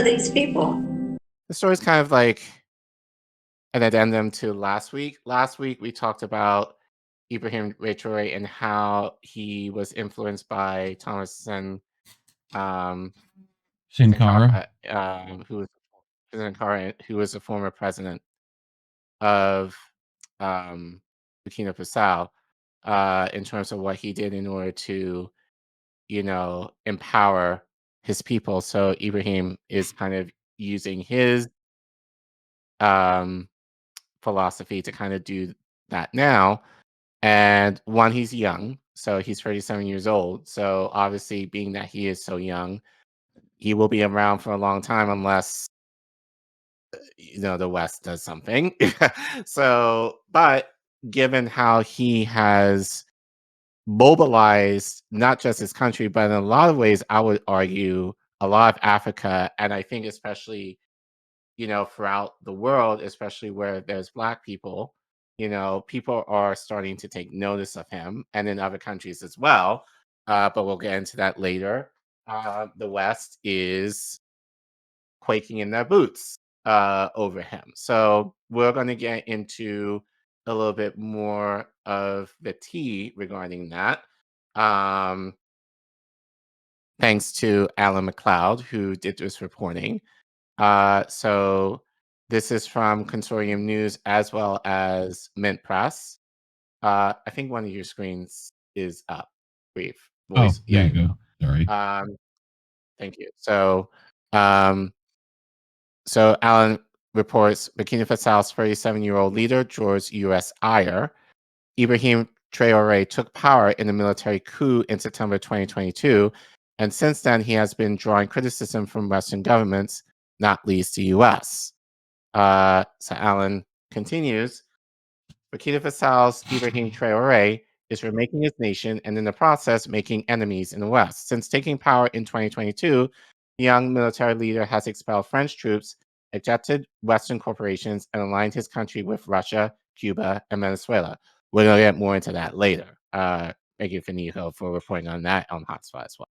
are these people? The story is kind of like an addendum to last week. Last week, we talked about Ibrahim Traore and how he was influenced by Thomas Sankara, who was Sankara, who was a former president of Burkina Faso, in terms of what he did in order to, empower his people. So Ibrahim is kind of using his philosophy to kind of do that now. And one, he's young, so he's 37 years old. So obviously, being that he is so young, he will be around for a long time unless the West does something. So, but given how he has mobilized not just his country, but in a lot of ways, I would argue a lot of Africa, and I think especially throughout the world, especially where there's Black people, people are starting to take notice of him, and in other countries as well. But we'll get into that later. The West is quaking in their boots over him. So we're going to get into a little bit more of the tea regarding that. Thanks to Alan MacLeod, who did this reporting. So this is from Consortium News as well as MintPress. I think one of your screens is up. Brief voice. Oh, there you go. Sorry. Thank you. So Alan reports Burkina Faso's 37-year-old leader, George U.S. IRE, Ibrahim Traore, took power in a military coup in September 2022, and since then he has been drawing criticism from Western governments, not least the U.S. So Alan continues, Burkina Faso's Ibrahim Traore is remaking his nation and in the process making enemies in the West. Since taking power in 2022, the young military leader has expelled French troops, ejected Western corporations, and aligned his country with Russia, Cuba, and Venezuela. We're going to get more into that later. Thank you, Finijo, for reporting on that on Hotspot as well.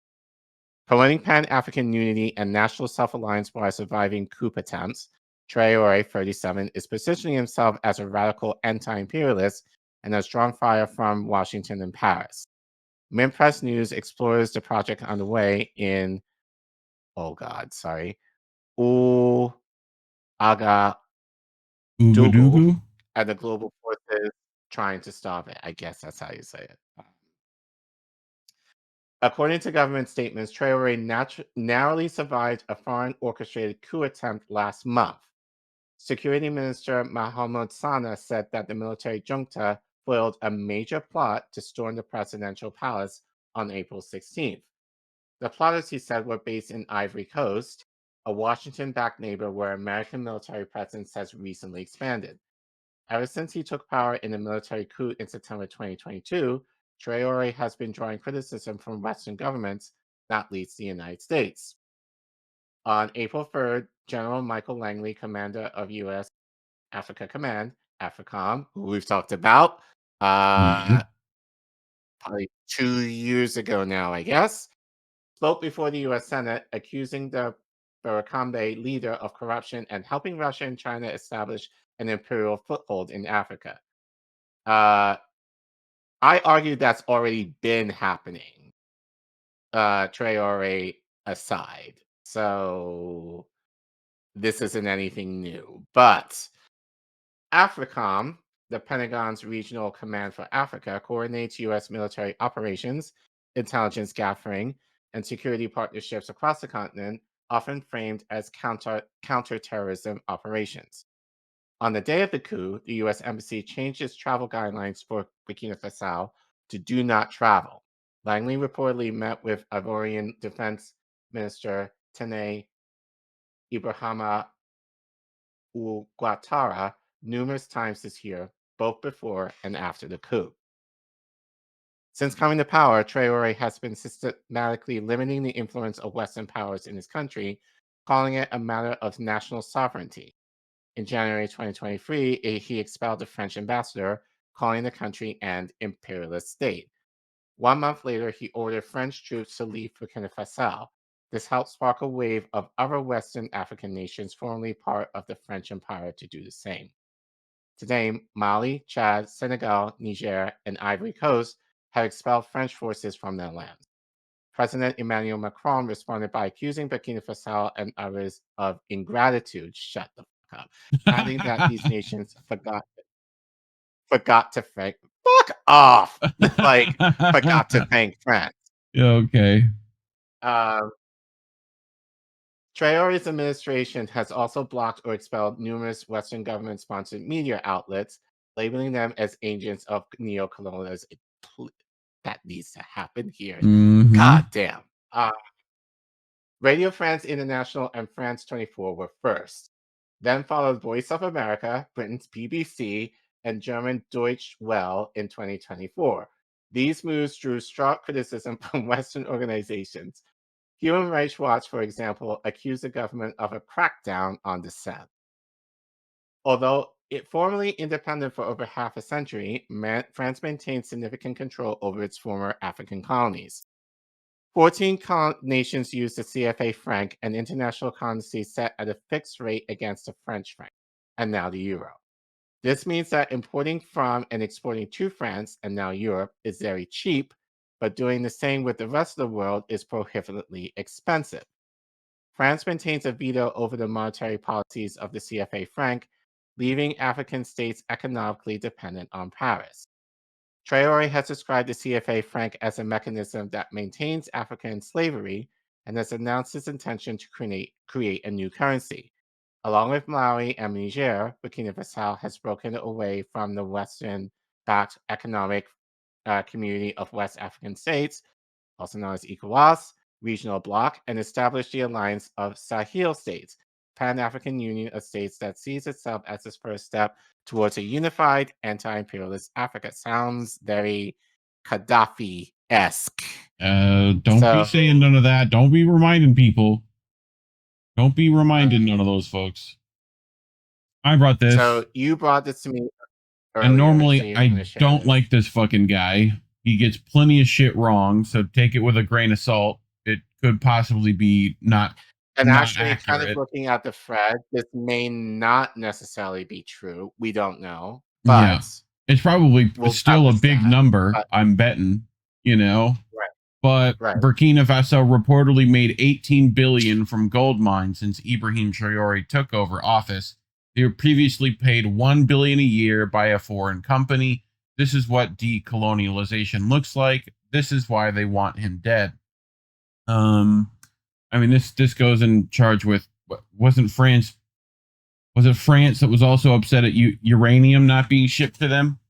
Promoting Pan-African unity and national self-reliance while surviving coup attempts, Traore, 37, is positioning himself as a radical anti-imperialist and has drawn fire from Washington and Paris. MintPress News explores the project underway in, Ouagadougou, Ouagadougou? and the global forces trying to stop it. I guess that's how you say it. According to government statements, Traore narrowly survived a foreign orchestrated coup attempt last month. Security Minister Mohamed Sana said that the military junta foiled a major plot to storm the presidential palace on April 16th. The plotters, he said, were based in Ivory Coast, a Washington-backed neighbor where American military presence has recently expanded. Ever since he took power in a military coup in September 2022, Traore has been drawing criticism from Western governments, not least the United States. On April 3rd, General Michael Langley, commander of U.S. Africa Command, AFRICOM, who we've talked about probably 2 years ago now, I guess, spoke before the U.S. Senate, accusing the Burkina leader of corruption and helping Russia and China establish an imperial foothold in Africa. I argue that's already been happening, Traore aside. So this isn't anything new. But AFRICOM, the Pentagon's regional command for Africa, coordinates U.S. military operations, intelligence gathering, and security partnerships across the continent, often framed as counterterrorism operations. On the day of the coup, the U.S. Embassy changed its travel guidelines for Burkina Faso to do not travel. Langley reportedly met with Ivorian Defense Minister Tene Ibrahima Ouattara numerous times this year, both before and after the coup. Since coming to power, Traore has been systematically limiting the influence of Western powers in his country, calling it a matter of national sovereignty. In January 2023, he expelled the French ambassador, calling the country an imperialist state. 1 month later, he ordered French troops to leave Burkina Faso. This helped spark a wave of other Western African nations formerly part of the French Empire to do the same. Today, Mali, Chad, Senegal, Niger, and Ivory Coast have expelled French forces from their lands. President Emmanuel Macron responded by accusing Burkina Faso and others of ingratitude, shut the fuck up, adding that these nations forgot to thank fuck off, like forgot to thank France. Okay. Traore's administration has also blocked or expelled numerous Western government-sponsored media outlets, labeling them as agents of neocolonialism. That needs to happen here. Mhm. God damn. Radio France International and France 24 were first. Then followed Voice of America, Britain's BBC, and German Deutsche Welle in 2024. These moves drew strong criticism from Western organizations. Human Rights Watch, for example, accused the government of a crackdown on dissent. Although it formerly independent for over half a century, France maintained significant control over its former African colonies. 14 nations used the CFA franc, an international currency set at a fixed rate against the French franc, and now the euro. This means that importing from and exporting to France, and now Europe, is very cheap, but doing the same with the rest of the world is prohibitively expensive. France maintains a veto over the monetary policies of the CFA franc, leaving African states economically dependent on Paris. Traore has described the CFA franc as a mechanism that maintains African slavery and has announced his intention to create a new currency. Along with Malawi and Niger, Burkina Faso has broken away from the Western-backed economic community of West African states, also known as ECOWAS, regional bloc, and established the alliance of Sahel states, Pan-African Union of states that sees itself as its first step towards a unified anti-imperialist Africa. Sounds very Gaddafi-esque. Don't be saying none of that. Don't be reminding people. Don't be reminding none of those folks. I brought this. So you brought this to me earlier. And normally so I don't like this fucking guy. He gets plenty of shit wrong, so take it with a grain of salt. It could possibly be not actually, accurate. kind of looking at the thread, this may not necessarily be true. We don't know. But yeah, it's probably still a big number, I'm betting, Right. But Burkina Faso reportedly made 18 billion from gold mines since Ibrahim Traore took over office. They were previously paid 1 billion a year by a foreign company. This is what decolonialization looks like. This is why they want him dead. I mean, this goes in charge with wasn't France? Was it France that was also upset at uranium not being shipped to them?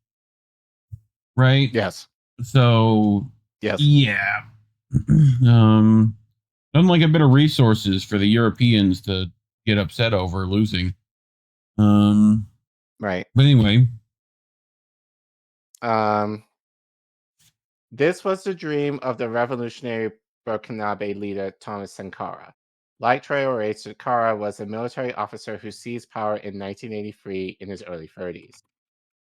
Right. Yes. So yes. Yeah. Doesn't like a bit of resources for the Europeans to get upset over losing. Right. But anyway. This was the dream of the revolutionary Burkinabe leader Thomas Sankara. Like Traore, Sankara was a military officer who seized power in 1983 in his early 30s.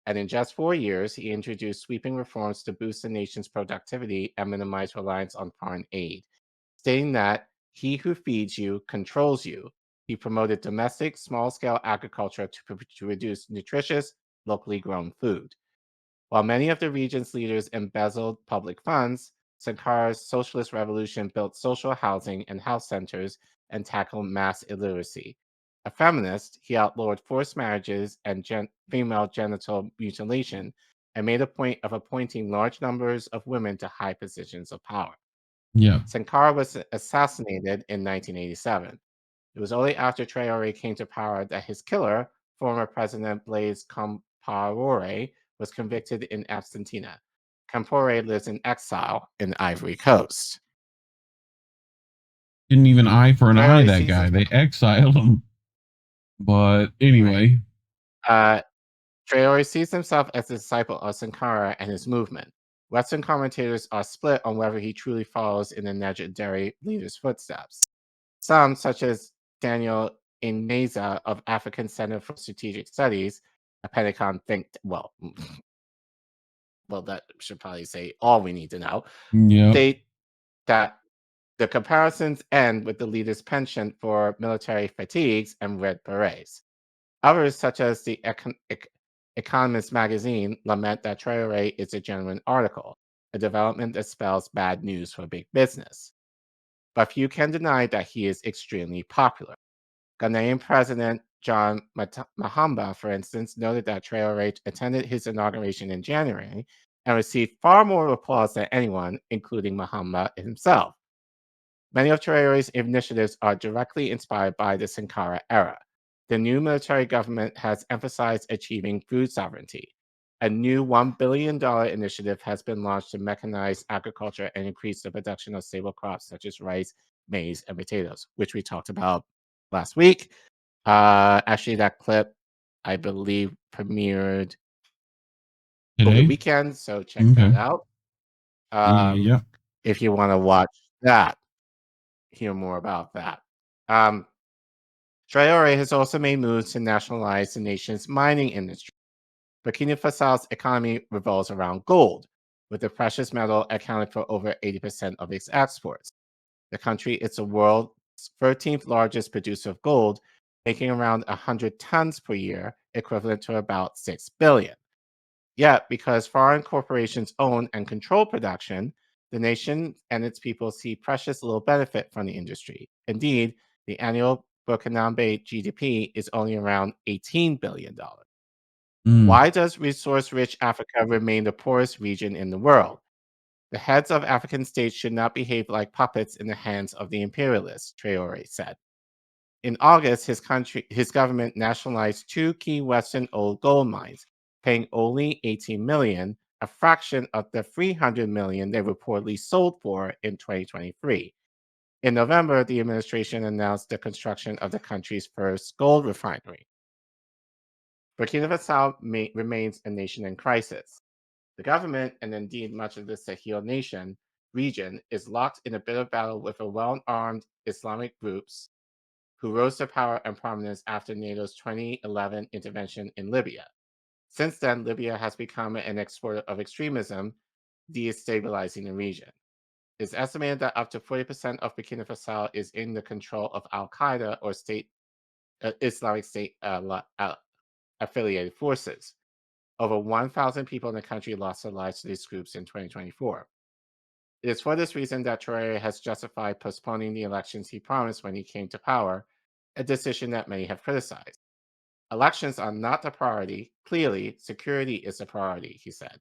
And in just 4 years, he introduced sweeping reforms to boost the nation's productivity and minimize reliance on foreign aid, stating that he who feeds you controls you. He promoted domestic, small-scale agriculture to produce nutritious, locally grown food. While many of the region's leaders embezzled public funds, Sankara's socialist revolution built social housing and health centers and tackled mass illiteracy. A feminist, he outlawed forced marriages and female genital mutilation and made a point of appointing large numbers of women to high positions of power. Yeah. Sankara was assassinated in 1987. It was only after Traore came to power that his killer, former President Blaise Compaoré, was convicted in absentia. Compaoré lives in exile in Ivory Coast. Didn't even eye for an eye, that guy. They exiled him. But anyway. Traore sees himself as a disciple of Sankara and his movement. Western commentators are split on whether he truly follows in the legendary leader's footsteps. Some, such as Daniel Ineza of African Center for Strategic Studies, a Pentagon think well, that should probably say all we need to know. Yep. State that The comparisons end with the leader's penchant for military fatigues and red berets. Others, such as the Economist magazine, lament that Traore is a genuine article, a development that spells bad news for big business. But few can deny that he is extremely popular. Ghanaian President John Mahamba, for instance, noted that Traore attended his inauguration in January and received far more applause than anyone, including Mahamba himself. Many of Traore's initiatives are directly inspired by the Sankara era. The new military government has emphasized achieving food sovereignty. A new $1 billion initiative has been launched to mechanize agriculture and increase the production of stable crops such as rice, maize, and potatoes, which we talked about last week. Actually, that clip, I believe, premiered over the Today? weekend, so check Okay. that out. Yeah. If you want to watch that, hear more about that. Traore has also made moves to nationalize the nation's mining industry. Burkina Faso's economy revolves around gold, with the precious metal accounting for over 80% of its exports. The country is the world's 13th largest producer of gold, making around 100 tons per year, equivalent to about 6 billion. Yet, because foreign corporations own and control production, the nation and its people see precious little benefit from the industry. Indeed, the annual Burkinabe GDP is only around $18 billion. Why does resource-rich Africa remain the poorest region in the world? The heads of African states should not behave like puppets in the hands of the imperialists, Traore said. In August, his government nationalized two key Western old gold mines, paying only $18 million, a fraction of the $300 million they reportedly sold for in 2023. In November, the administration announced the construction of the country's first gold refinery. Burkina Faso remains a nation in crisis. The government, and indeed much of the Sahel region, is locked in a bitter battle with a well-armed Islamic groups who rose to power and prominence after NATO's 2011 intervention in Libya. Since then, Libya has become an exporter of extremism, destabilizing the region. It's estimated that up to 40% of Burkina Faso is in the control of Al Qaeda or Islamic State affiliated forces. Over 1,000 people in the country lost their lives to these groups in 2024. It is for this reason that Traore has justified postponing the elections he promised when he came to power, a decision that many have criticized. Elections are not the priority. Clearly, security is the priority, he said.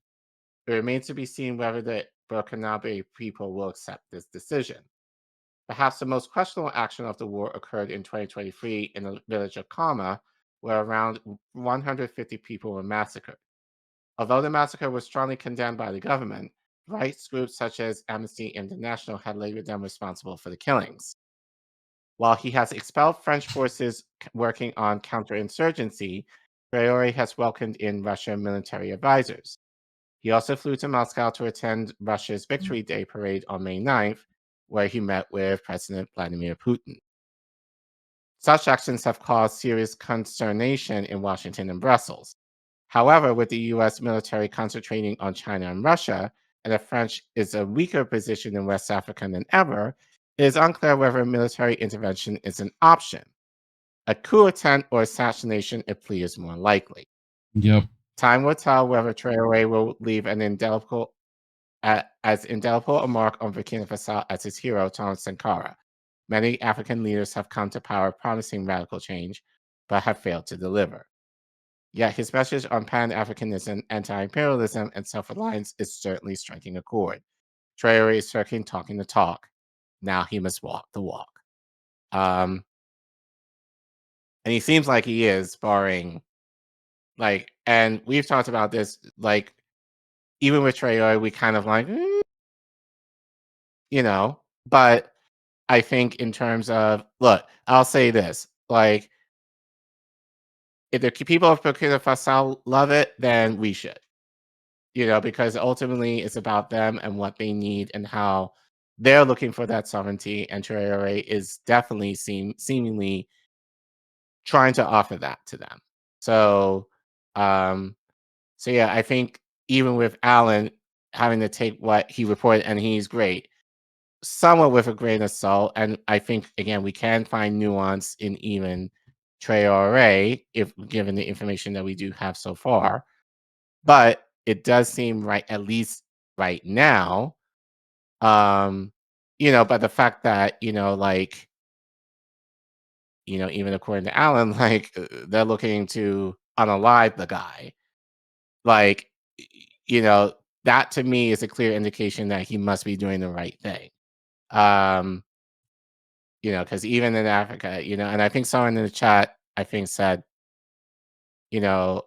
It remains to be seen whether the Burkinabe people will accept this decision. Perhaps the most questionable action of the war occurred in 2023 in the village of Kama, where around 150 people were massacred. Although the massacre was strongly condemned by the government, rights groups such as Amnesty International had labeled them responsible for the killings. While he has expelled French forces working on counterinsurgency, Traore has welcomed in Russian military advisors. He also flew to Moscow to attend Russia's Victory Day parade on May 9th, where he met with President Vladimir Putin. Such actions have caused serious consternation in Washington and Brussels. However, with the US military concentrating on China and Russia, and the French is a weaker position in West Africa than ever, it is unclear whether military intervention is an option. A coup attempt or assassination appears more likely. Yep. Time will tell whether Traore will leave an indelible a mark on Burkina Faso as his hero, Thomas Sankara. Many African leaders have come to power promising radical change, but have failed to deliver. Yet his message on Pan-Africanism, anti-imperialism, and self-reliance is certainly striking a chord. Traore is certainly talking the talk. Now he must walk the walk. And he seems like he is, barring, and we've talked about this, even with Traore, we kind of but I think in terms of, look, I'll say this, if the people of Burkina Faso love it, then we should. Because ultimately it's about them and what they need and how they're looking for that sovereignty. And Traore is definitely seemingly trying to offer that to them. So, yeah, I think even with Alan having to take what he reported, and he's great, somewhat with a grain of salt. And I think, again, we can find nuance in even Traore, if given the information that we do have so far. But it does seem right, at least right now, but the fact that, like, even according to Alan, like, they're looking to unalive the guy. Like, that to me is a clear indication that he must be doing the right thing. Um, because even in Africa, and I think someone in the chat, I think said, you know,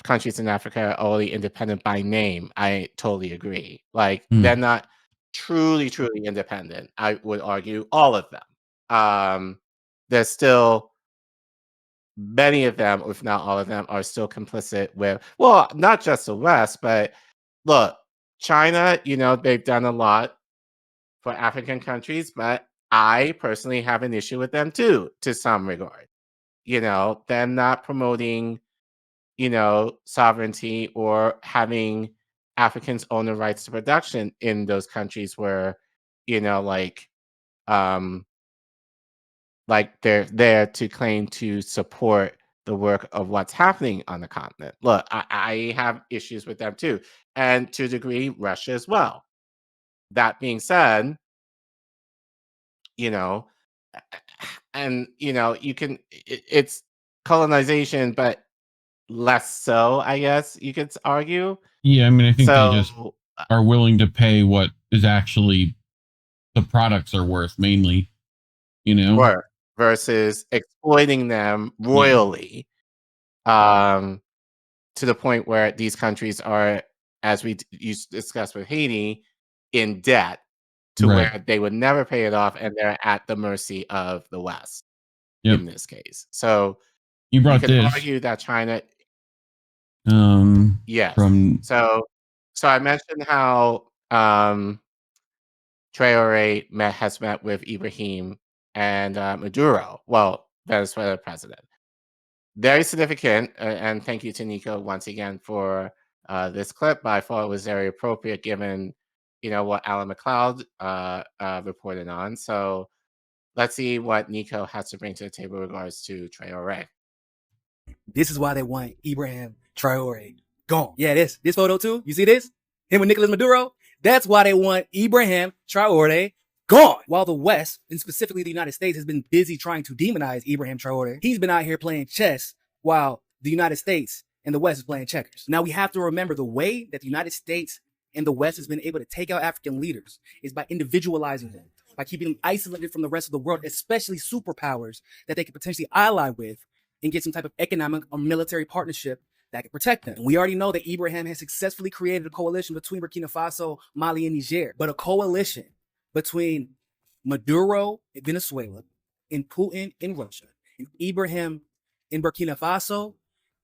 countries in Africa are only independent by name. I totally agree. Like, they're not truly, truly independent. I would argue all of them. There's still many of them, if not all of them, are still complicit with, well, not just the West, but look, China, they've done a lot for African countries, but I personally have an issue with them too, to some regard. Them not promoting, sovereignty or having Africans own the rights to production in those countries where, um, like they're there to claim to support the work of what's happening on the continent. Look, I have issues with them too, and to a degree, Russia as well. That being said, you know, and you can it's colonization, but less so, I guess you could argue. Yeah, I mean, I think they just So are willing to pay what is actually the products are worth, mainly. work versus exploiting them royally. To the point where these countries are, as we discussed with Haiti, in debt to Right. where they would never pay it off, and they're at the mercy of the West Yep. in this case. So You you brought can this. argue that China, yes. From So I mentioned how Traore has met with Ibrahim and Maduro, well, Venezuela president. Very significant, and thank you to Nico once again for this clip. But I thought it was very appropriate given, what Alan MacLeod reported on. So let's see what Nico has to bring to the table in regards to Traore. This is why they want Ibrahim Traore gone. Yeah, this photo too. You see this? Him with Nicolas Maduro. That's why they want Ibrahim Traore gone. While the West, and specifically the United States, has been busy trying to demonize Ibrahim Traore, he's been out here playing chess while the United States and the West is playing checkers. Now we have to remember the way that the United States and the West has been able to take out African leaders is by individualizing them, by keeping them isolated from the rest of the world, especially superpowers that they could potentially ally with and get some type of economic or military partnership that could protect them. And we already know that Ibrahim has successfully created a coalition between Burkina Faso, Mali, and Niger, but a coalition between Maduro in Venezuela and Putin in Russia and Ibrahim in Burkina Faso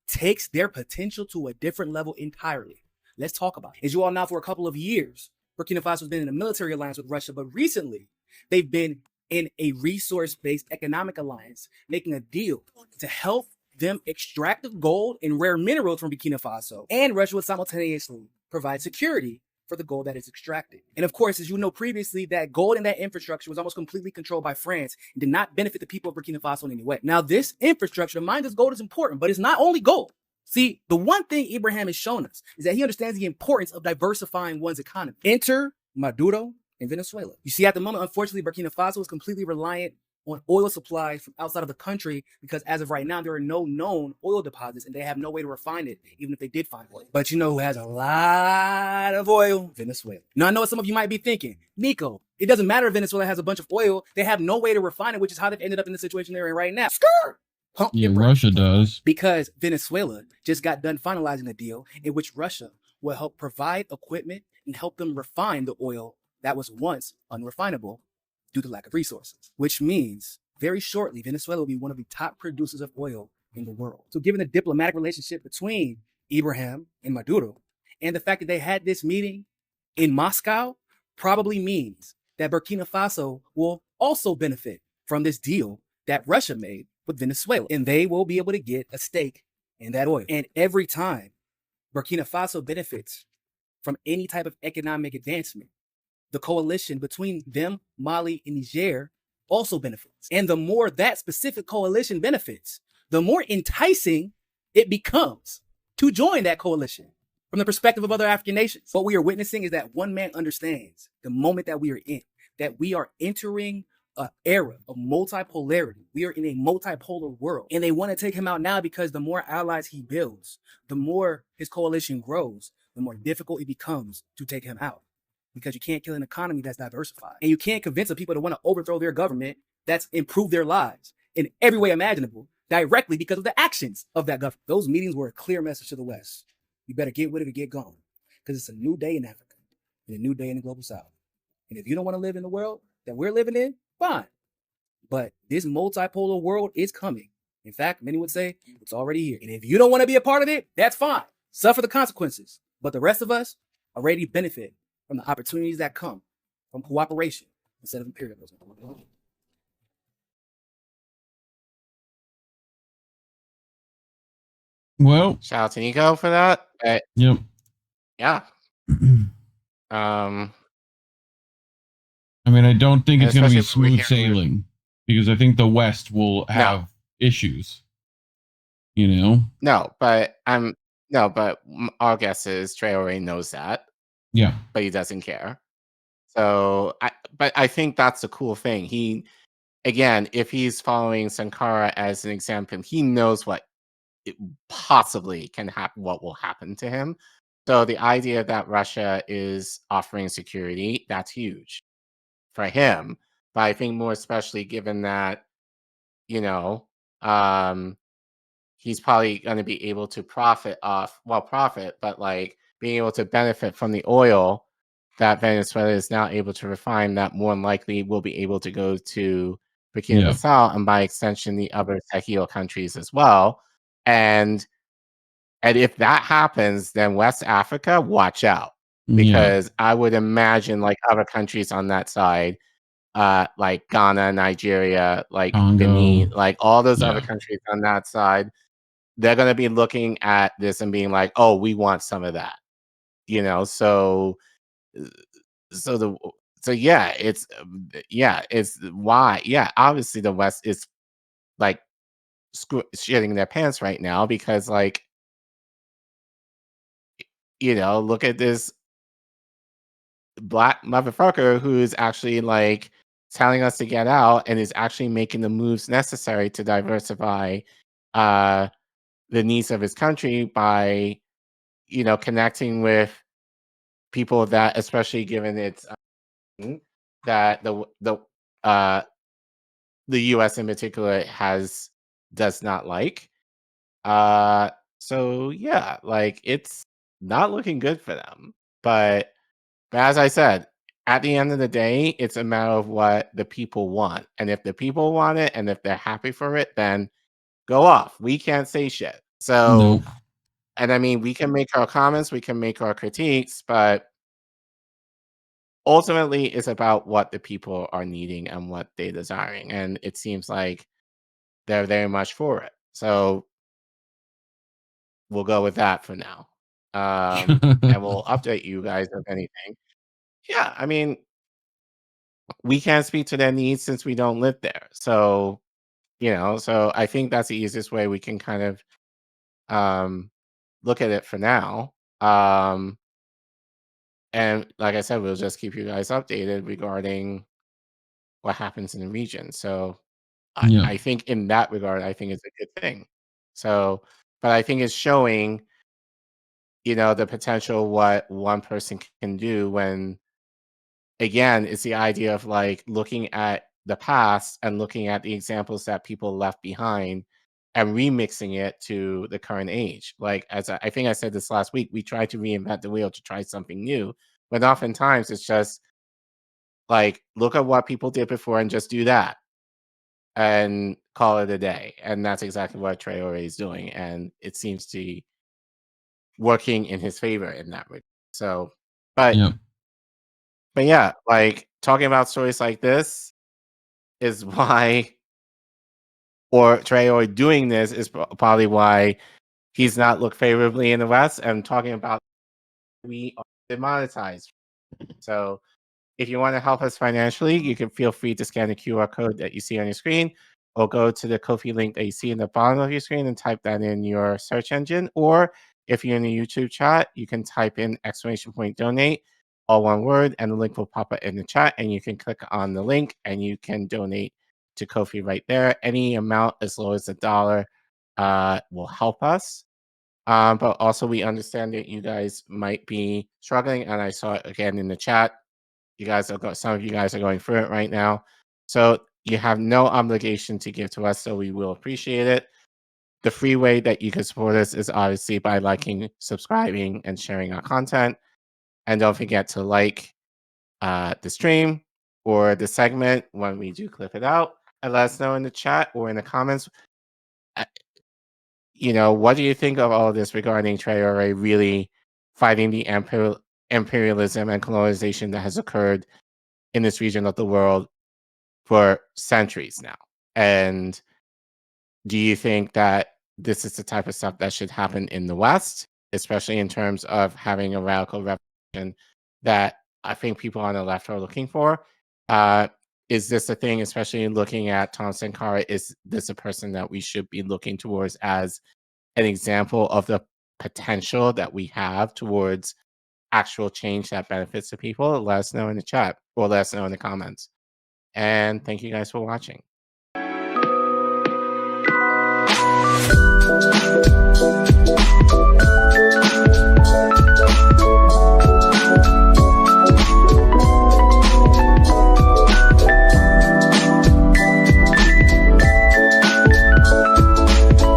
takes their potential to a different level entirely. Let's talk about it. As you all know, for a couple of years, Burkina Faso has been in a military alliance with Russia, but recently they've been in a resource-based economic alliance, making a deal to help them extract the gold and rare minerals from Burkina Faso. And Russia would simultaneously provide security for the gold that is extracted. And of course, as you know previously, that gold and that infrastructure was almost completely controlled by France and did not benefit the people of Burkina Faso in any way. Now, this infrastructure, mind us, gold is important, but it's not only gold. See, the one thing Ibrahim has shown us is that he understands the importance of diversifying one's economy. Enter Maduro in Venezuela. You see, at the moment, unfortunately, Burkina Faso is completely reliant on oil supplies from outside of the country because as of right now, there are no known oil deposits and they have no way to refine it, even if they did find oil. But you know who has a lot of oil? Venezuela. Now, I know what some of you might be thinking. Nico, it doesn't matter if Venezuela has a bunch of oil. They have no way to refine it, which is how they've ended up in the situation they're in right now. Skirt! Yeah, Russia does. Because Venezuela just got done finalizing a deal in which Russia will help provide equipment and help them refine the oil that was once unrefinable due to lack of resources, which means very shortly, Venezuela will be one of the top producers of oil in the world. So given the diplomatic relationship between Ibrahim and Maduro and the fact that they had this meeting in Moscow probably means that Burkina Faso will also benefit from this deal that Russia made with Venezuela, and they will be able to get a stake in that oil. And every time Burkina Faso benefits from any type of economic advancement, the coalition between them, Mali, and Niger also benefits. And the more that specific coalition benefits, the more enticing it becomes to join that coalition from the perspective of other African nations. What we are witnessing is that one man understands the moment that we are in, that we are entering an era of multipolarity. We are in a multipolar world, and they want to take him out now because the more allies he builds, the more his coalition grows, the more difficult it becomes to take him out, because you can't kill an economy that's diversified, and you can't convince the people to want to overthrow their government that's improved their lives in every way imaginable directly because of the actions of that government. Those meetings were a clear message to the West. You better get with it or get gone, because it's a new day in Africa and a new day in the global South. And if you don't want to live in the world that we're living in, fine. But this multipolar world is coming. In fact, many would say it's already here. And if you don't want to be a part of it, that's fine. Suffer the consequences. But the rest of us already benefit from the opportunities that come from cooperation instead of imperialism. Well, shout out to Nico for that. Yep. Yeah. I mean, I don't think it's going to be especially when we're smooth hearing sailing because I think the West will have issues. You know? No, but our guess is Traore knows that, Yeah. but he doesn't care. So, but I think that's the cool thing. He, again, if he's following Sankara as an example, he knows what it possibly can happen, what will happen to him. So the idea that Russia is offering security, that's huge for him. But I think more especially given that, you know, he's probably going to be able to profit, but like being able to benefit from the oil that Venezuela is now able to refine, that more than likely will be able to go to Burkina Faso and by extension the other Sahel countries as well. And if that happens, then West Africa, watch out, because I would imagine like other countries on that side, like Ghana, Nigeria, like Congo. Benin, like all those other countries on that side, they're going to be looking at this and being like, oh, we want some of that, you know? So yeah, it's why, obviously the West is like shitting their pants right now because, like, you know, look at this black motherfucker who's actually like telling us to get out and is actually making the moves necessary to diversify the needs of his country by, you know, connecting with people that, especially given its that the U.S. in particular does not like. So yeah, like it's not looking good for them. But as I said, at the end of the day, it's a matter of what the people want. And if the people want it and if they're happy for it, then go off. We can't say shit. So, and I mean, we can make our comments, we can make our critiques, but ultimately it's about what the people are needing and what they're desiring. And it seems like they're very much for it. So we'll go with that for now. And we'll update you guys if anything. Yeah, I mean, we can't speak to their needs since we don't live there. So, you know, so I think that's the easiest way we can kind of look at it for now. And like I said, we'll just keep you guys updated regarding what happens in the region. So I think in that regard, I think it's a good thing. So, but I think it's showing, you know, the potential what one person can do when, again, it's the idea of like looking at the past and looking at the examples that people left behind and remixing it to the current age. Like, as I think I said this last week, we try to reinvent the wheel to try something new, but oftentimes it's just like, look at what people did before and just do that and call it a day. And that's exactly what Traore is doing. And it seems to be working in his favor in that regard. So, but yeah, like talking about stories like this is why, or Traore doing this is probably why he's not looked favorably in the West, and talking about we are demonetized. So If you want to help us financially, you can feel free to scan the QR code that you see on your screen, or go to the Ko-fi link that you see in the bottom of your screen and type that in your search engine. Or if you're in the YouTube chat, you can type in !donate, all one word, and the link will pop up in the chat, and you can click on the link and you can donate to Ko-fi right there. Any amount as low as $1 will help us. But also we understand that you guys might be struggling, and I saw it again in the chat. Some of you guys are going through it right now. So you have no obligation to give to us, so we will appreciate it. The free way that you can support us is obviously by liking, subscribing, and sharing our content. And don't forget to like the stream or the segment when we do clip it out, and let us know in the chat or in the comments. What do you think of all of this regarding Traore really fighting the imperialism and colonization that has occurred in this region of the world for centuries now? And do you think that this is the type of stuff that should happen in the West, especially in terms of having a radical revolution that I think people on the left are looking for? Is this a thing, especially looking at Tom Sankara, is this a person that we should be looking towards as an example of the potential that we have towards actual change that benefits the people? Let us know in the chat or let us know in the comments. And thank you guys for watching.